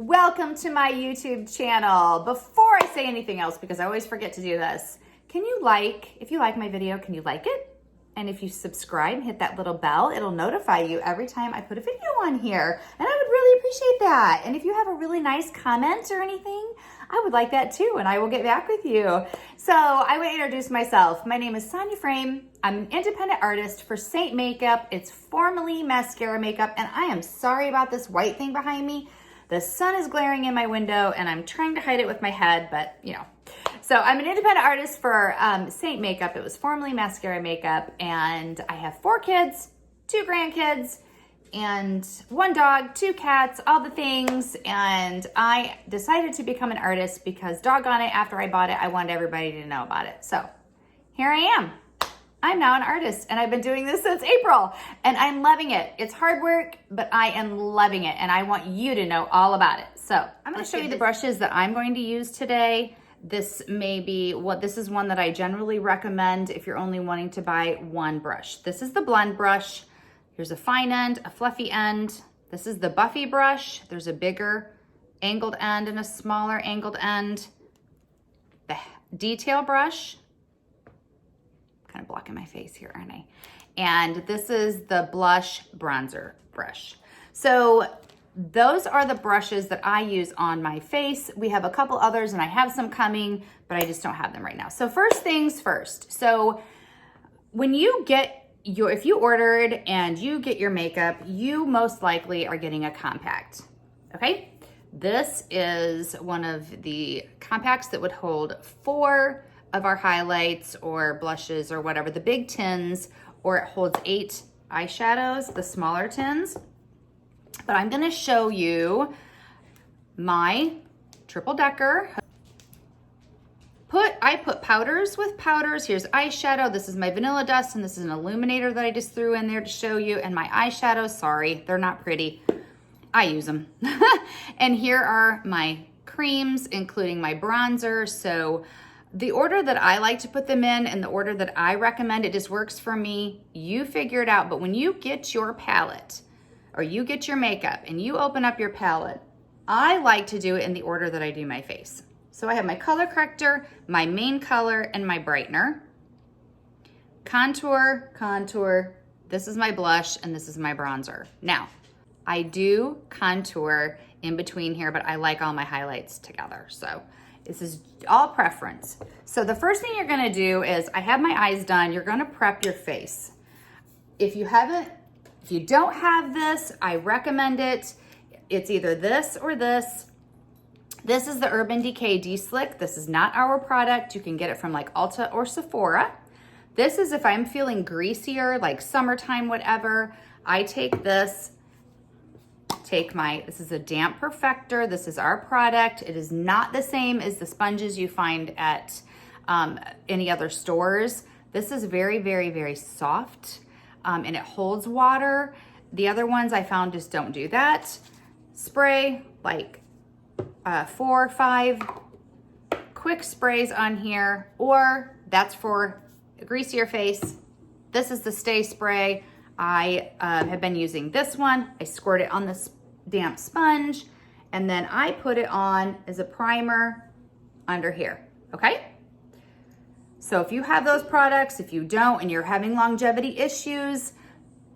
Welcome to my YouTube channel. Before I say anything else, because I always forget to do this, if you like my video, can you like it? And if you subscribe, hit that little bell, it'll notify you every time I put a video on here. And I would really appreciate that. And if you have a really nice comment or anything, I would like that too, and I will get back with you. So I want to introduce myself. My name is Sonia Frame. I'm an independent artist for Seint Makep. It's formerly Mascara Makeup, and I am sorry about this white thing behind me. The sun is glaring in my window, and I'm trying to hide it with my head, but you know. So I'm an independent artist for Seint Makep. It was formerly Mascara Makeup, and I have 4 kids, 2 grandkids, and 1 dog, 2 cats, all the things. And I decided to become an artist because, doggone it, after I bought it, I wanted everybody to know about it. So here I am. I'm now an artist, and I've been doing this since April, and I'm loving it. It's hard work, but I am loving it, and I want you to know all about it. So I'm going to show you the brushes that I'm going to use today. This is one that I generally recommend if you're only wanting to buy 1 brush. This is the blend brush. Here's a fine end, a fluffy end. This is the Buffy brush. There's a bigger angled end and a smaller angled end. The detail brush. Kind of blocking my face here, aren't I? And this is the blush bronzer brush. So those are the brushes that I use on my face. We have a couple others, and I have some coming, but I just don't have them right now. So first things first. So when you get if you ordered and you get your makeup, you most likely are getting a compact, okay? This is one of the compacts that would hold 4 of our highlights or blushes or whatever, the big tins, or it holds 8 eyeshadows, the smaller tins. But I'm gonna show you my triple decker. I put powders with powders. Here's eyeshadow. This is my vanilla dust, and this is an illuminator that I just threw in there to show you. And my eyeshadows, sorry, they're not pretty. I use them. And here are my creams, including my bronzer. So the order that I like to put them in and the order that I recommend, it just works for me. You figure it out. But when you get your palette or you get your makeup and you open up your palette, I like to do it in the order that I do my face. So I have my color corrector, my main color, and my brightener. Contour, contour. This is my blush, and this is my bronzer. Now, I do contour in between here, but I like all my highlights together. So this is all preference. So the first thing you're gonna do is, I have my eyes done, you're gonna prep your face. If you don't have this, I recommend it. It's either this or this. This is the Urban Decay D-Slick. This is not our product. You can get it from like Ulta or Sephora. This is if I'm feeling greasier, like summertime, whatever. I take this, this is a damp perfector. This is our product. It is not the same as the sponges you find at any other stores. This is very, very, very soft, and it holds water. The other ones I found just don't do that. Spray like 4 or 5 quick sprays on here, or that's for a greasier face. This is the Stay Spray. I have been using this one. I squirt it on this damp sponge, and then I put it on as a primer under here, okay? So if you have those products, if you don't and you're having longevity issues,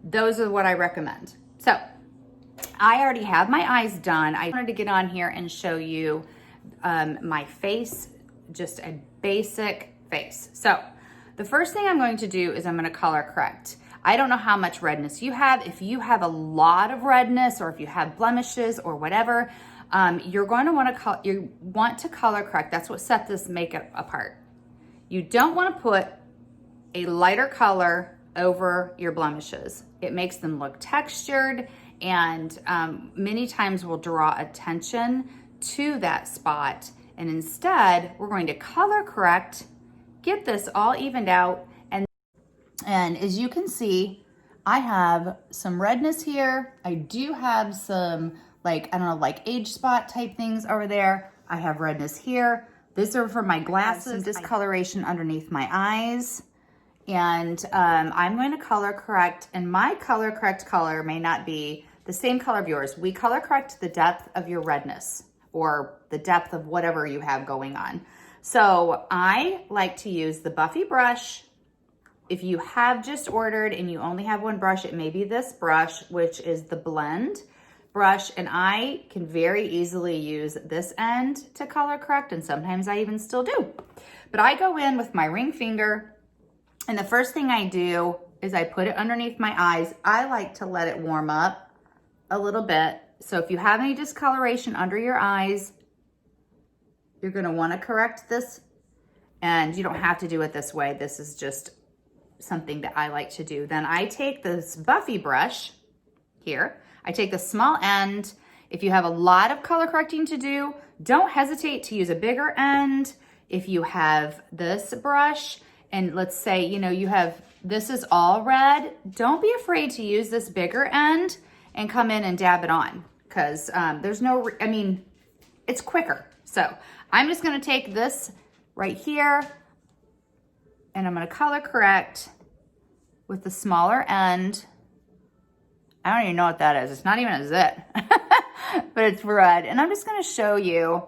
those are what I recommend. So I already have my eyes done. I wanted to get on here and show you my face, just a basic face. So the first thing I'm going to do is I'm going to color correct. I don't know how much redness you have. If you have a lot of redness, or if you have blemishes or whatever, you're going to want to color correct. That's what sets this makeup apart. You don't want to put a lighter color over your blemishes. It makes them look textured, and many times will draw attention to that spot. And instead, we're going to color correct, get this all evened out. And as you can see, I have some redness here. I do have some, like, I don't know, like age spot type things over there. I have redness here. These are for my glasses, discoloration underneath my eyes. And I'm going to color correct, and my color correct color may not be the same color of yours. We color correct the depth of your redness or the depth of whatever you have going on. So I like to use the Buffy brush. If you have just ordered and you only have one brush, it may be this brush, which is the blend brush. And I can very easily use this end to color correct, and sometimes I even still do. But I go in with my ring finger, and the first thing I do is I put it underneath my eyes. I like to let it warm up a little bit. So if you have any discoloration under your eyes, you're gonna wanna correct this, and you don't have to do it this way. This is just something that I like to do. Then I take this Buffy brush here. I take the small end. If you have a lot of color correcting to do, don't hesitate to use a bigger end. If you have this brush, and let's say, you know, you have, this is all red, don't be afraid to use this bigger end and come in and dab it on, because there's no, I mean, it's quicker. So I'm just gonna take this right here, and I'm gonna color correct with the smaller end. I don't even know what that is. It's not even a zit, but it's red. And I'm just gonna show you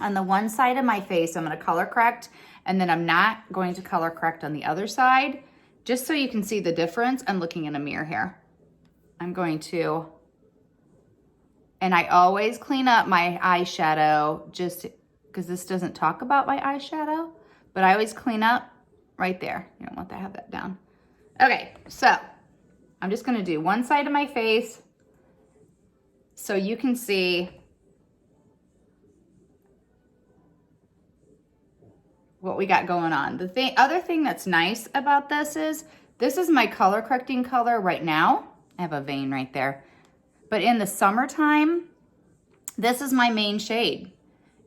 on the one side of my face, I'm gonna color correct, and then I'm not going to color correct on the other side, just so you can see the difference. I'm looking in a mirror here. I'm going to, and I always clean up my eyeshadow, just because this doesn't talk about my eyeshadow, but I always clean up right there. You don't want to have that down. Okay, so I'm just gonna do one side of my face so you can see what we got going on. The other thing that's nice about this is my color correcting color right now. I have a vein right there. But in the summertime, this is my main shade.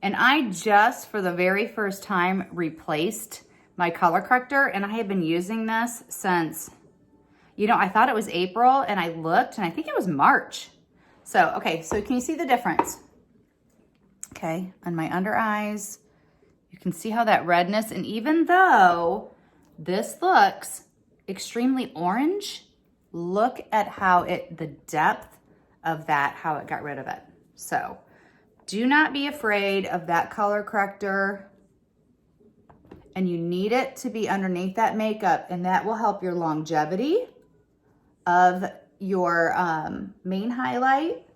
And I just, for the very first time, replaced my color corrector, and I have been using this since, you know, I thought it was April, and I looked, and I think it was March. So, okay, so can you see the difference? Okay, on my under eyes, you can see how that redness, and even though this looks extremely orange, look at how the depth of that, how it got rid of it. So do not be afraid of that color corrector, and you need it to be underneath that makeup, and that will help your longevity of your main highlight,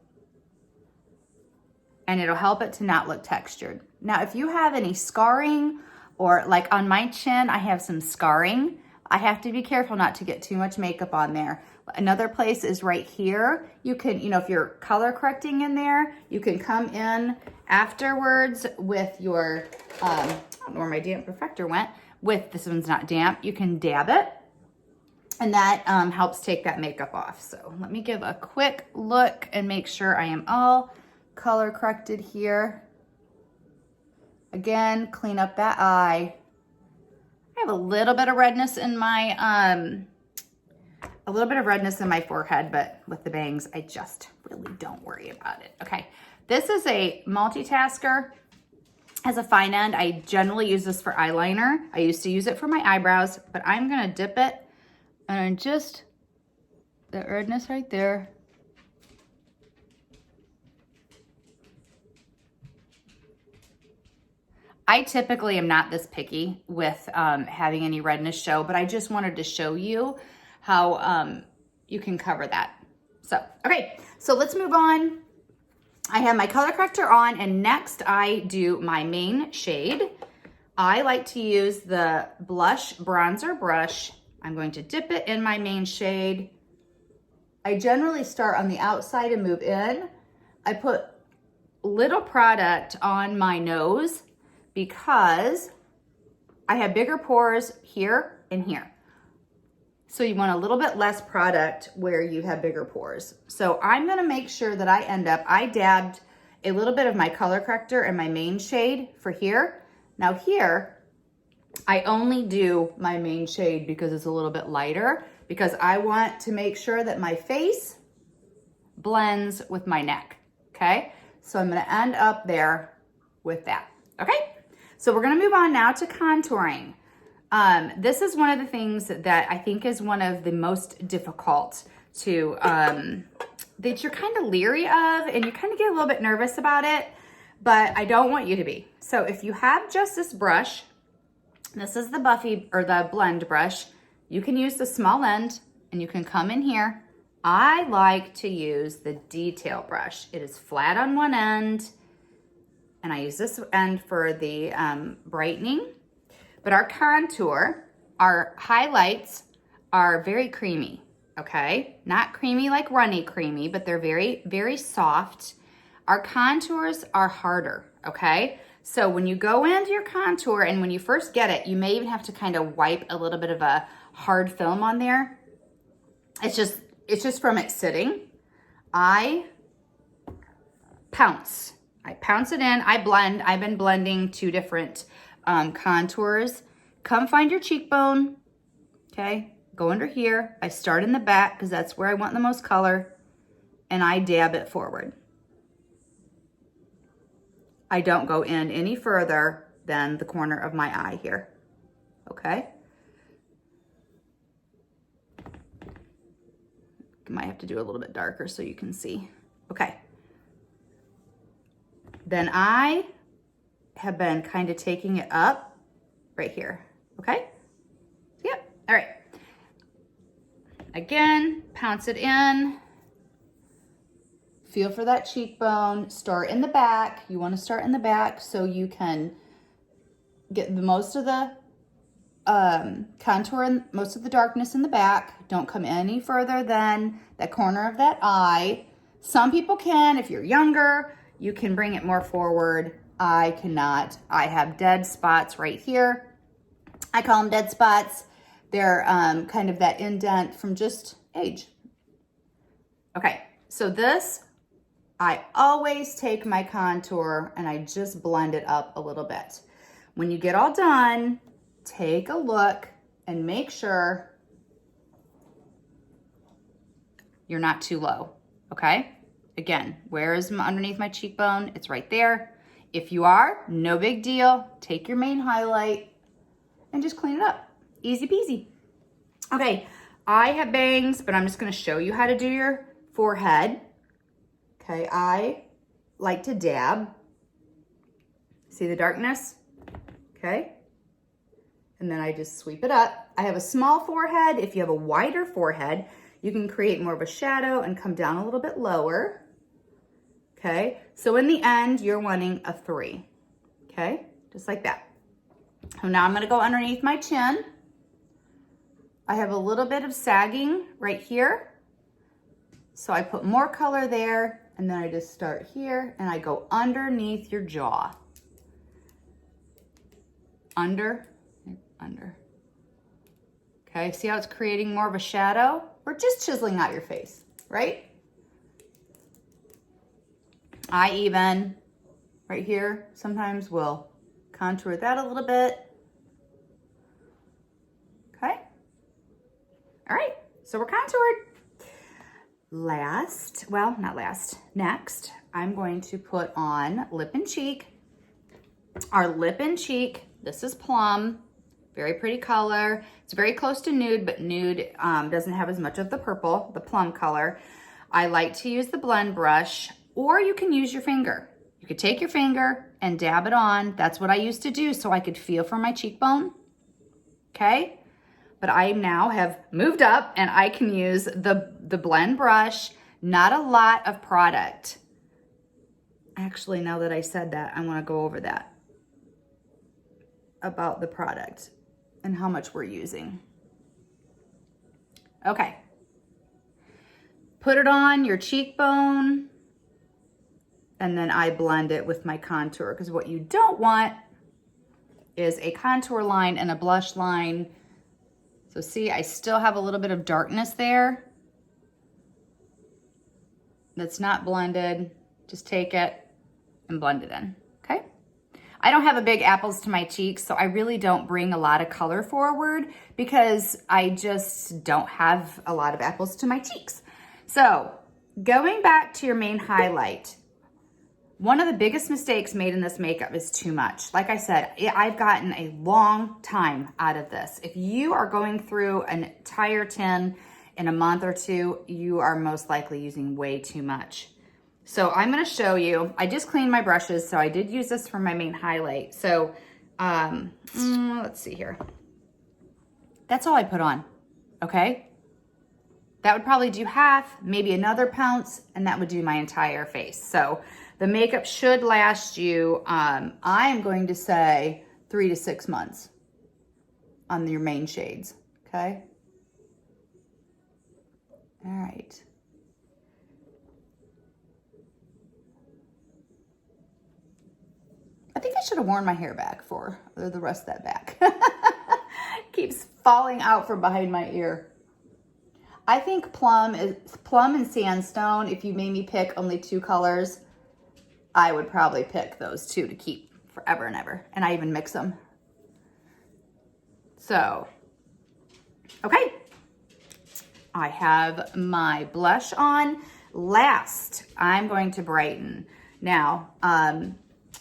and it'll help it to not look textured. Now, if you have any scarring, or like on my chin, I have some scarring, I have to be careful not to get too much makeup on there. Another place is right here. You can, you know, if you're color correcting in there, you can come in afterwards with your, I don't know where my damp perfector went, with, this one's not damp, you can dab it, and that helps take that makeup off. So let me give a quick look and make sure I am all color corrected here. Again, clean up that eye. I have a little bit of redness in my, forehead, but with the bangs, I just really don't worry about it. Okay, this is a multitasker. Has a fine end. I generally use this for eyeliner. I used to use it for my eyebrows, but I'm gonna dip it, and just that redness right there. I typically am not this picky with having any redness show, but I just wanted to show you how you can cover that. So, okay, so let's move on. I have my color corrector on, and next I do my main shade. I like to use the blush bronzer brush. I'm going to dip it in my main shade. I generally start on the outside and move in. I put little product on my nose because I have bigger pores here and here. So you want a little bit less product where you have bigger pores. So I'm gonna make sure that I dabbed a little bit of my color corrector in my main shade for here. Now here, I only do my main shade because it's a little bit lighter, because I want to make sure that my face blends with my neck, okay? So I'm gonna end up there with that, okay? So we're gonna move on now to contouring. This is one of the things that I think is one of the most difficult to that you're kind of leery of and you kind of get a little bit nervous about it, but I don't want you to be. So if you have just this brush, this is the Buffy or the blend brush, you can use the small end and you can come in here. I like to use the detail brush. It is flat on one end and I use this end for the brightening. But our contour, our highlights are very creamy, okay? Not creamy like runny creamy, but they're very, very soft. Our contours are harder, okay? So when you go into your contour and when you first get it, you may even have to kind of wipe a little bit of a hard film on there. It's just from it sitting. I pounce it in, I blend. I've been blending 2 different contours. Come find your cheekbone, okay? Go under here. I start in the back because that's where I want the most color, and I dab it forward. I don't go in any further than the corner of my eye here, okay? Might have to do a little bit darker so you can see. Okay. Then I have been kind of taking it up right here, okay? Yep, all right. Again, pounce it in. Feel for that cheekbone. Start in the back. You want to start in the back so you can get the most of the contour and most of the darkness in the back. Don't come any further than that corner of that eye. Some people can. If you're younger, you can bring it more forward. I cannot. I have dead spots right here. I call them dead spots. They're kind of that indent from just age. Okay, so this, I always take my contour and I just blend it up a little bit. When you get all done, take a look and make sure you're not too low, okay? Again, where is underneath my cheekbone? It's right there. If you are, no big deal. Take your main highlight and just clean it up. Easy peasy. Okay, I have bangs, but I'm just gonna show you how to do your forehead. Okay, I like to dab. See the darkness? Okay. And then I just sweep it up. I have a small forehead. If you have a wider forehead, you can create more of a shadow and come down a little bit lower. Okay, so in the end, you're wanting a 3. Okay, just like that. So now I'm gonna go underneath my chin. I have a little bit of sagging right here. So I put more color there, and then I just start here and I go underneath your jaw. Under. Okay, see how it's creating more of a shadow? We're just chiseling out your face, right? I even, right here, sometimes will contour that a little bit. Okay. All right, so we're contoured. Next, I'm going to put on lip and cheek. Our lip and cheek, this is plum, very pretty color. It's very close to nude, but nude doesn't have as much of the purple, the plum color. I like to use the blend brush, or you can use your finger. You could take your finger and dab it on. That's what I used to do so I could feel for my cheekbone, okay? But I now have moved up and I can use the blend brush, not a lot of product. Actually, now that I said that, I wanna go over that about the product and how much we're using. Okay. Put it on your cheekbone and then I blend it with my contour, because what you don't want is a contour line and a blush line. So see, I still have a little bit of darkness there that's not blended. Just take it and blend it in, okay? I don't have a big apples to my cheeks, so I really don't bring a lot of color forward because I just don't have a lot of apples to my cheeks. So going back to your main highlight, one of the biggest mistakes made in this makeup is too much. Like I said, I've gotten a long time out of this. If you are going through an entire tin in a month or two, you are most likely using way too much. So I'm gonna show you, I just cleaned my brushes, so I did use this for my main highlight. So let's see here. That's all I put on, okay? That would probably do half, maybe another pounce, and that would do my entire face. So the makeup should last you, I am going to say 3 to 6 months on your main shades, okay? All right. I think I should have worn my hair back for the rest of that back. Keeps falling out from behind my ear. I think plum and sandstone, if you made me pick only 2 colors, I would probably pick those 2 to keep forever and ever. And I even mix them. So, okay. I have my blush on. Last, I'm going to brighten. Now,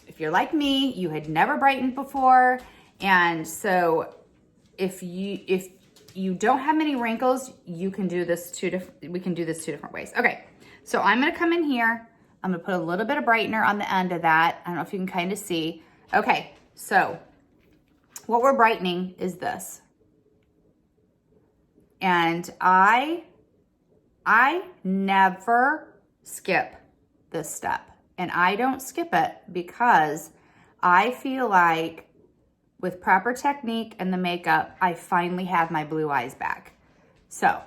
if you're like me, you had never brightened before, and so if you don't have many wrinkles, you can do this we can do this 2 different ways. Okay, so I'm gonna come in here. I'm gonna put a little bit of brightener on the end of that. I don't know if you can kind of see. Okay, so what we're brightening is this. And I never skip this step. And I don't skip it because I feel like with proper technique and the makeup, I finally have my blue eyes back. So,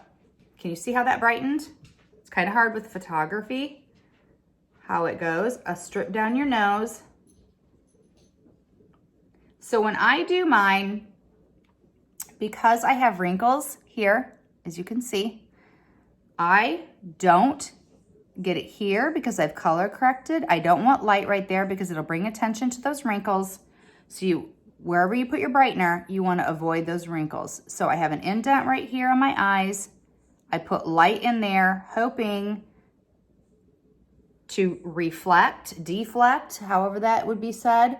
can you see how that brightened? It's kind of hard with photography, how it goes. A strip down your nose. So when I do mine, because I have wrinkles here, as you can see, I don't get it here because I've color corrected. I don't want light right there because it'll bring attention to those wrinkles. So wherever you put your brightener, you want to avoid those wrinkles. So I have an indent right here on my eyes. I put light in there, hoping to deflect, however that would be said,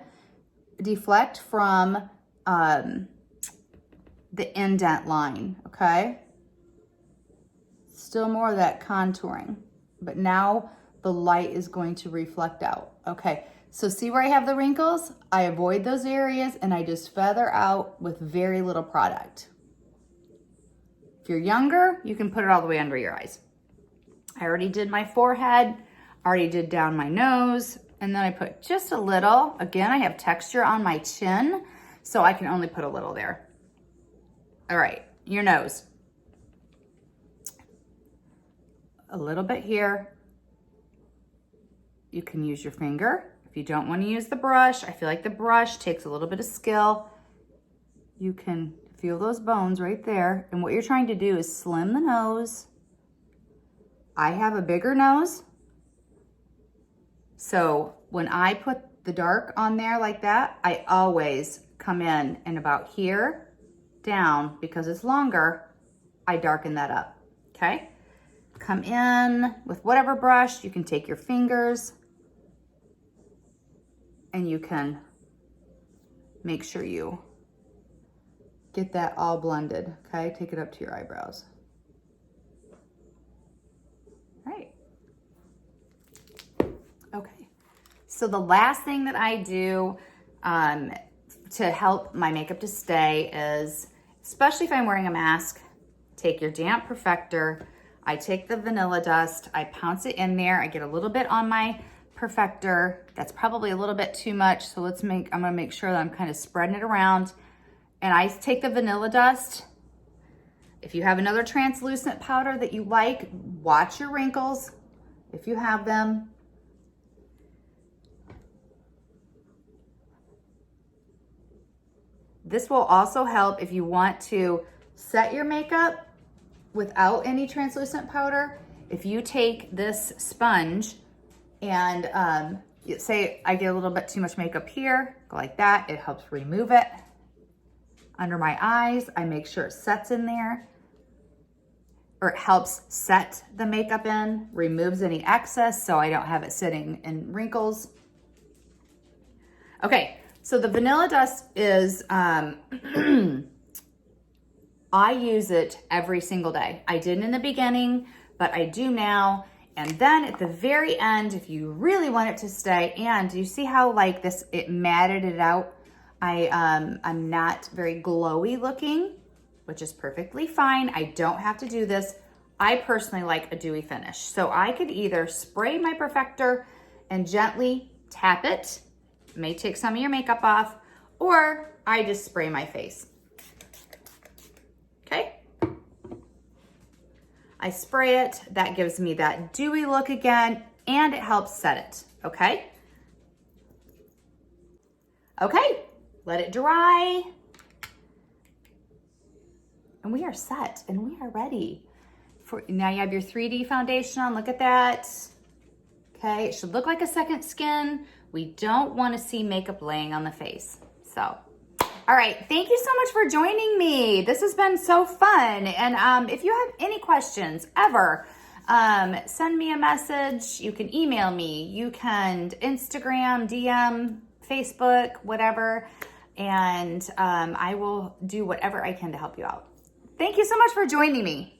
deflect from the indent line, okay? Still more of that contouring. But now the light is going to reflect out. Okay, so see where I have the wrinkles? I avoid those areas and I just feather out with very little product. If you're younger, you can put it all the way under your eyes. I already did my forehead, already did down my nose, and then I put just a little. Again, I have texture on my chin, so I can only put a little there. All right, your nose. A little bit here. You can use your finger. If you don't want to use the brush, I feel like the brush takes a little bit of skill. You can feel those bones right there. And what you're trying to do is slim the nose. I have a bigger nose. So when I put the dark on there like that, I always come in and about here down, because it's longer, I darken that up, okay? Come in with whatever brush. You can take your fingers and you can make sure you get that all blended, okay? Take it up to your eyebrows. All right. Okay. So the last thing that I do to help my makeup to stay is, especially if I'm wearing a mask, take your damp perfector. I take the vanilla dust, I pounce it in there. I get a little bit on my perfector. That's probably a little bit too much. So I'm gonna make sure that I'm kind of spreading it around. And I take the vanilla dust. If you have another translucent powder that you like, watch your wrinkles if you have them. This will also help if you want to set your makeup without any translucent powder. If you take this sponge and say I get a little bit too much makeup here, go like that, it helps remove it. Under my eyes, I make sure it sets in there, or it helps set the makeup in, removes any excess so I don't have it sitting in wrinkles. Okay, so the vanilla dust is I use it every single day. I didn't in the beginning, but I do now. And then at the very end, if you really want it to stay, and you see how like this, it matted it out. I'm not very glowy looking, which is perfectly fine. I don't have to do this. I personally like a dewy finish. So I could either spray my perfector and gently tap it. It may take some of your makeup off, or I just spray my face. Okay. I spray it. That gives me that dewy look again, and it helps set it. Okay. Okay. Let it dry. And we are set and we are ready. Now you have your 3D foundation on. Look at that. Okay, it should look like a second skin. We don't want to see makeup laying on the face. So, all right, thank you so much for joining me. This has been so fun. And if you have any questions ever, send me a message. You can email me. You can Instagram, DM, Facebook, whatever. And I will do whatever I can to help you out. Thank you so much for joining me.